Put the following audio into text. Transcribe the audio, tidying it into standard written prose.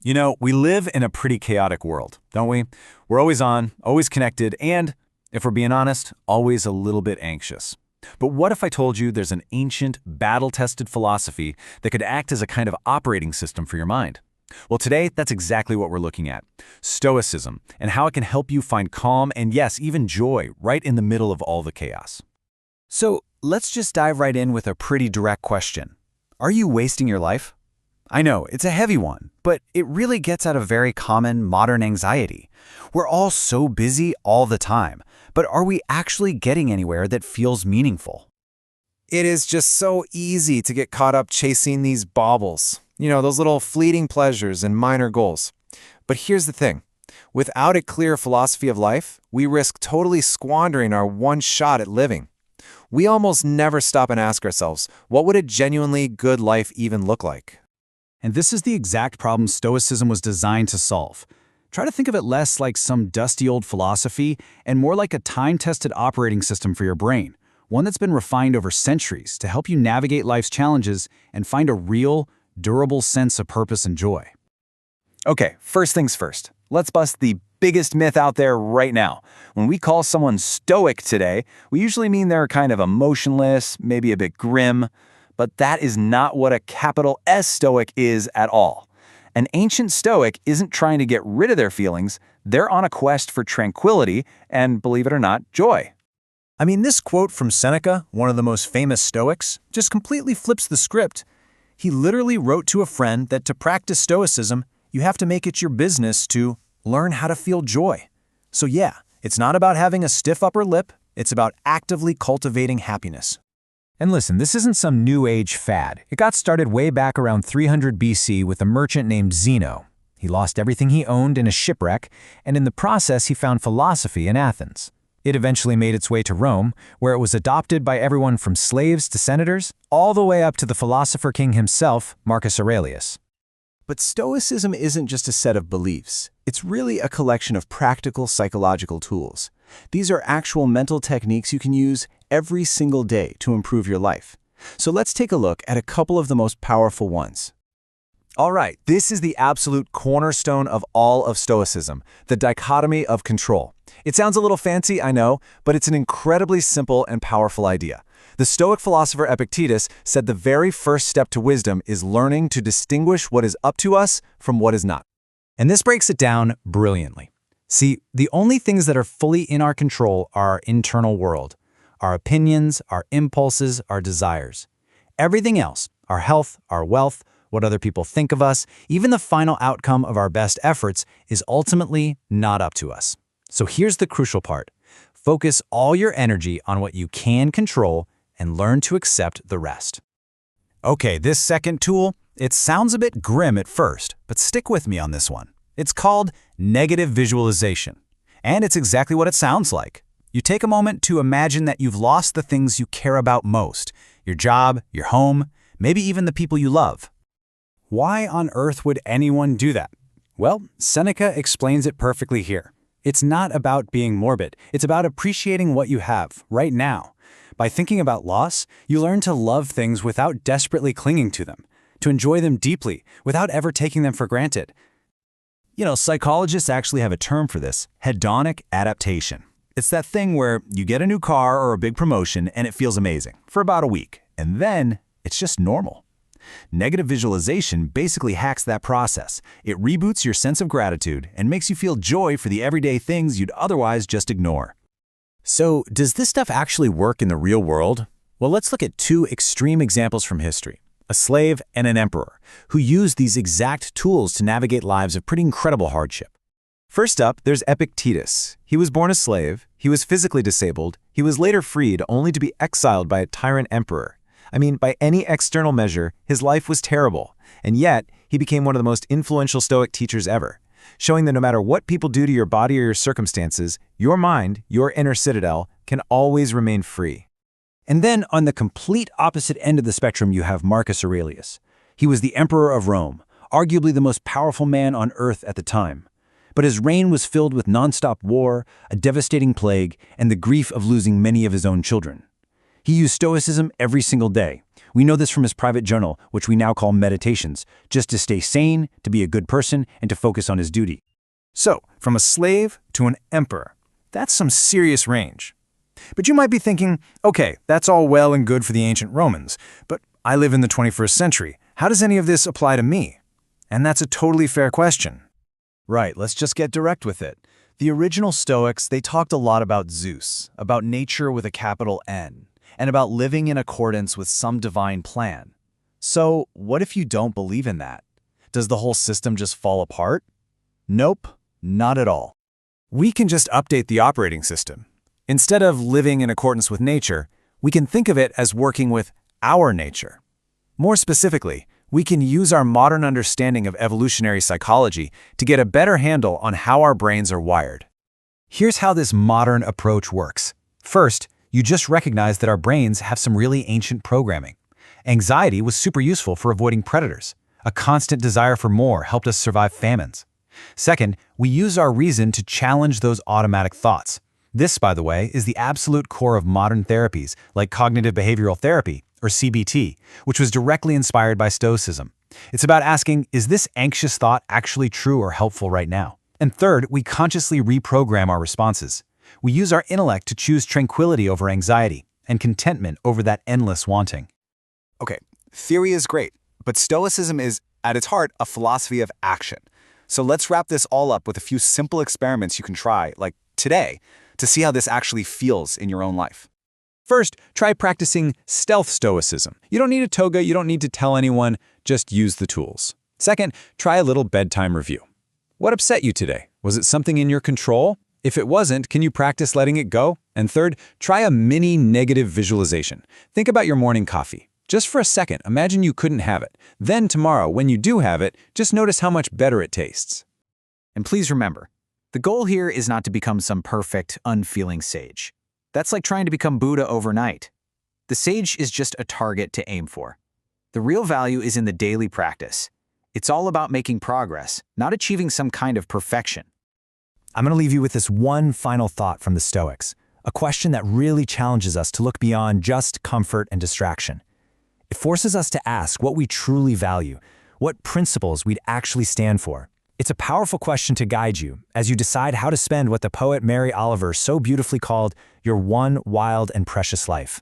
You know, we live in a pretty chaotic world, don't we? We're always on, always connected, and, if we're being honest, always a little bit anxious. But what if I told you there's an ancient, battle-tested philosophy that could act as a kind of operating system for your mind? Well, today, that's exactly what we're looking at. Stoicism, and how it can help you find calm and, yes, even joy right in the middle of all the chaos. So, let's just dive right in with a pretty direct question. Are you wasting your life? I know, it's a heavy one, but it really gets at a very common modern anxiety. We're all so busy all the time, but are we actually getting anywhere that feels meaningful? It is just so easy to get caught up chasing these baubles. Those little fleeting pleasures and minor goals. But here's the thing. Without a clear philosophy of life, we risk totally squandering our one shot at living. We almost never stop and ask ourselves, what would a genuinely good life even look like? And this is the exact problem Stoicism was designed to solve. Try to think of it less like some dusty old philosophy and more like a time-tested operating system for your brain, one that's been refined over centuries to help you navigate life's challenges and find a real, durable sense of purpose and joy. Okay, first things first. Let's bust the biggest myth out there right now. When we call someone stoic today, we usually mean they're kind of emotionless, maybe a bit grim, but that is not what a capital S stoic is at all. An ancient stoic isn't trying to get rid of their feelings, they're on a quest for tranquility and, believe it or not, joy. I mean, this quote from Seneca, one of the most famous Stoics, just completely flips the script. He literally wrote to a friend that to practice Stoicism, you have to make it your business to learn how to feel joy. So yeah, it's not about having a stiff upper lip, it's about actively cultivating happiness. And listen, this isn't some new age fad. It got started way back around 300 BC with a merchant named Zeno. He lost everything he owned in a shipwreck, and in the process he found philosophy in Athens. It eventually made its way to Rome, where it was adopted by everyone from slaves to senators, all the way up to the philosopher king himself, Marcus Aurelius. But Stoicism isn't just a set of beliefs. It's really a collection of practical psychological tools. These are actual mental techniques you can use every single day to improve your life. So let's take a look at a couple of the most powerful ones. All right, this is the absolute cornerstone of all of Stoicism, the dichotomy of control. It sounds a little fancy, I know, but it's an incredibly simple and powerful idea. The Stoic philosopher Epictetus said the very first step to wisdom is learning to distinguish what is up to us from what is not. And this breaks it down brilliantly. See, the only things that are fully in our control are our internal world, our opinions, our impulses, our desires. Everything else, our health, our wealth, what other people think of us, even the final outcome of our best efforts is ultimately not up to us. So here's the crucial part. Focus all your energy on what you can control and learn to accept the rest. Okay, this second tool, it sounds a bit grim at first, but stick with me on this one. It's called negative visualization, and it's exactly what it sounds like. You take a moment to imagine that you've lost the things you care about most, your job, your home, maybe even the people you love. Why on earth would anyone do that? Well, Seneca explains it perfectly here. It's not about being morbid, it's about appreciating what you have right now. By thinking about loss, you learn to love things without desperately clinging to them, to enjoy them deeply without ever taking them for granted. Psychologists actually have a term for this, hedonic adaptation. It's that thing where you get a new car or a big promotion and it feels amazing for about a week, and then it's just normal. Negative visualization basically hacks that process. It reboots your sense of gratitude and makes you feel joy for the everyday things you'd otherwise just ignore. So, does this stuff actually work in the real world? Well, let's look at two extreme examples from history. A slave and an emperor, who used these exact tools to navigate lives of pretty incredible hardship. First up, there's Epictetus. He was born a slave, he was physically disabled, he was later freed only to be exiled by a tyrant emperor. I mean, by any external measure, his life was terrible, and yet he became one of the most influential Stoic teachers ever, showing that no matter what people do to your body or your circumstances, your mind, your inner citadel, can always remain free. And then on the complete opposite end of the spectrum, you have Marcus Aurelius. He was the emperor of Rome, arguably the most powerful man on earth at the time. But his reign was filled with nonstop war, a devastating plague, and the grief of losing many of his own children. He used Stoicism every single day. We know this from his private journal, which we now call meditations, just to stay sane, to be a good person, and to focus on his duty. So, from a slave to an emperor, that's some serious range. But you might be thinking, okay, that's all well and good for the ancient Romans, but I live in the 21st century. How does any of this apply to me? And that's a totally fair question. Right, let's just get direct with it. The original Stoics, they talked a lot about Zeus, about nature with a capital N, and about living in accordance with some divine plan. So, what if you don't believe in that? Does the whole system just fall apart? Nope, not at all. We can just update the operating system. Instead of living in accordance with nature, we can think of it as working with our nature. More specifically, we can use our modern understanding of evolutionary psychology to get a better handle on how our brains are wired. Here's how this modern approach works. First, you just recognize that our brains have some really ancient programming. Anxiety was super useful for avoiding predators. A constant desire for more helped us survive famines. Second, we use our reason to challenge those automatic thoughts. This, by the way, is the absolute core of modern therapies like cognitive behavioral therapy, or CBT, which was directly inspired by Stoicism. It's about asking, is this anxious thought actually true or helpful right now? And third, we consciously reprogram our responses. We use our intellect to choose tranquility over anxiety and contentment over that endless wanting. Okay, theory is great, but Stoicism is, at its heart, a philosophy of action. So let's wrap this all up with a few simple experiments you can try, like today, to see how this actually feels in your own life. First, try practicing stealth stoicism. You don't need a toga, you don't need to tell anyone, just use the tools. Second, try a little bedtime review. What upset you today? Was it something in your control? If it wasn't, can you practice letting it go? And third, try a mini negative visualization. Think about your morning coffee. Just for a second, imagine you couldn't have it. Then tomorrow, when you do have it, just notice how much better it tastes. And please remember, the goal here is not to become some perfect, unfeeling sage. That's like trying to become Buddha overnight. The sage is just a target to aim for. The real value is in the daily practice. It's all about making progress, not achieving some kind of perfection. I'm going to leave you with this one final thought from the Stoics, a question that really challenges us to look beyond just comfort and distraction. It forces us to ask what we truly value, what principles we'd actually stand for. It's a powerful question to guide you as you decide how to spend what the poet Mary Oliver so beautifully called your one wild and precious life.